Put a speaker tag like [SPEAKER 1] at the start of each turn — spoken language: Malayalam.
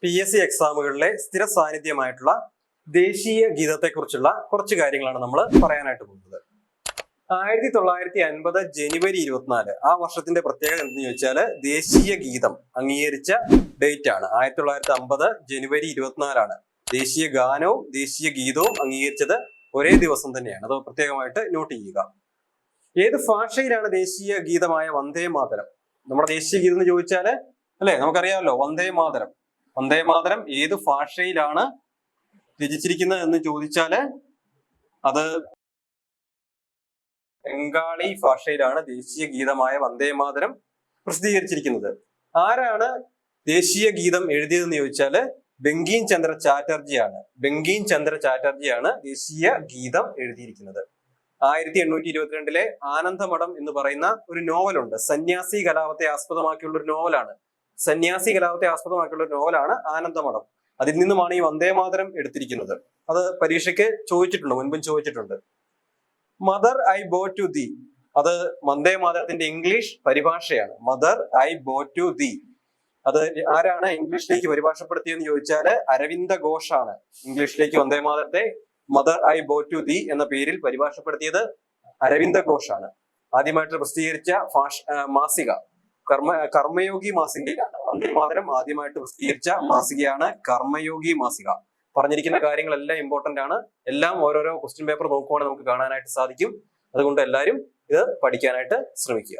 [SPEAKER 1] PSC എക്സാമുകളിലെ സ്ഥിര സാന്നിധ്യമായിട്ടുള്ള ദേശീയ ഗീതത്തെക്കുറിച്ചുള്ള കുറച്ച് കാര്യങ്ങളാണ് നമ്മൾ പറയാനായിട്ട് പോകുന്നത്. 1950 ജനുവരി 24 ആ വർഷത്തിന്റെ പ്രത്യേകത എന്തെന്ന് ചോദിച്ചാൽ ദേശീയ ഗീതം അംഗീകരിച്ച ഡേറ്റ് ആണ്. 1950 ജനുവരി 24 ദേശീയ ഗാനവും ദേശീയ ഗീതവും അംഗീകരിച്ചത് ഒരേ ദിവസം തന്നെയാണ്. അത് പ്രത്യേകമായിട്ട് നോട്ട് ചെയ്യുക. ഏത് ഭാഷയിലാണ് ദേശീയ ഗീതമായ വന്ദേ മാതരം? നമ്മുടെ ദേശീയ ഗീതം എന്ന് ചോദിച്ചാല് അല്ലെ, നമുക്കറിയാമല്ലോ വന്ദേ മാതരം. വന്ദേ മാതരം ഏത് ഭാഷയിലാണ് രചിച്ചിരിക്കുന്നത് എന്ന് ചോദിച്ചാല് അത് ബംഗാളി ഭാഷയിലാണ് ദേശീയ ഗീതമായ വന്ദേ മാതരം പ്രസിദ്ധീകരിച്ചിരിക്കുന്നത്. ആരാണ് ദേശീയ ഗീതം എഴുതിയതെന്ന് ചോദിച്ചാല് ബങ്കിം ചന്ദ്ര ചാറ്റർജിയാണ്. ബങ്കിം ചന്ദ്ര ചാറ്റർജിയാണ് ദേശീയ ഗീതം എഴുതിയിരിക്കുന്നത്. 1822 ആനന്ദമഠം എന്ന് പറയുന്ന ഒരു നോവലുണ്ട്. സന്യാസി കലാപത്തെ ആസ്പദമാക്കിയുള്ള ഒരു നോവലാണ്. സന്യാസി കലാപത്തെ ആസ്പദമാക്കിയുള്ള ഒരു നോവലാണ് ആനന്ദമഠം. അതിൽ നിന്നുമാണ് ഈ വന്ദേ മാതരം എടുത്തിരിക്കുന്നത്. അത് പരീക്ഷയ്ക്ക് ചോദിച്ചിട്ടുണ്ട്, മുൻപും ചോദിച്ചിട്ടുണ്ട്. Mother I bow to thee, അത് വന്ദേ മാതരത്തിന്റെ ഇംഗ്ലീഷ് പരിഭാഷയാണ്. Mother I bow to thee, അത് ആരാണ് ഇംഗ്ലീഷിലേക്ക് പരിഭാഷപ്പെടുത്തിയെന്ന് ചോദിച്ചാൽ അരവിന്ദ ഘോഷാണ്. ഇംഗ്ലീഷിലേക്ക് വന്ദേ മാതരത്തെ mother I bow to thee എന്ന പേരിൽ പരിഭാഷപ്പെടുത്തിയത് അരവിന്ദ ഘോഷാണ്. ആദ്യമായിട്ട് പ്രസിദ്ധീകരിച്ച മാസിക കർമ്മയോഗി മാസികയിലാണ്. വന്ദേ മാതരം ആദ്യമായിട്ട് പ്രസിദ്ധീകരിച്ച മാസികയാണ് കർമ്മയോഗി മാസിക. പറഞ്ഞിരിക്കുന്ന കാര്യങ്ങളെല്ലാം ഇമ്പോർട്ടന്റ് ആണ്. എല്ലാം ഓരോരോ ക്വസ്റ്റ്യൻ പേപ്പർ നോക്കുവാണെങ്കിൽ നമുക്ക് കാണാനായിട്ട് സാധിക്കും. അതുകൊണ്ട് എല്ലാവരും ഇത് പഠിക്കാനായിട്ട് ശ്രമിക്കുക.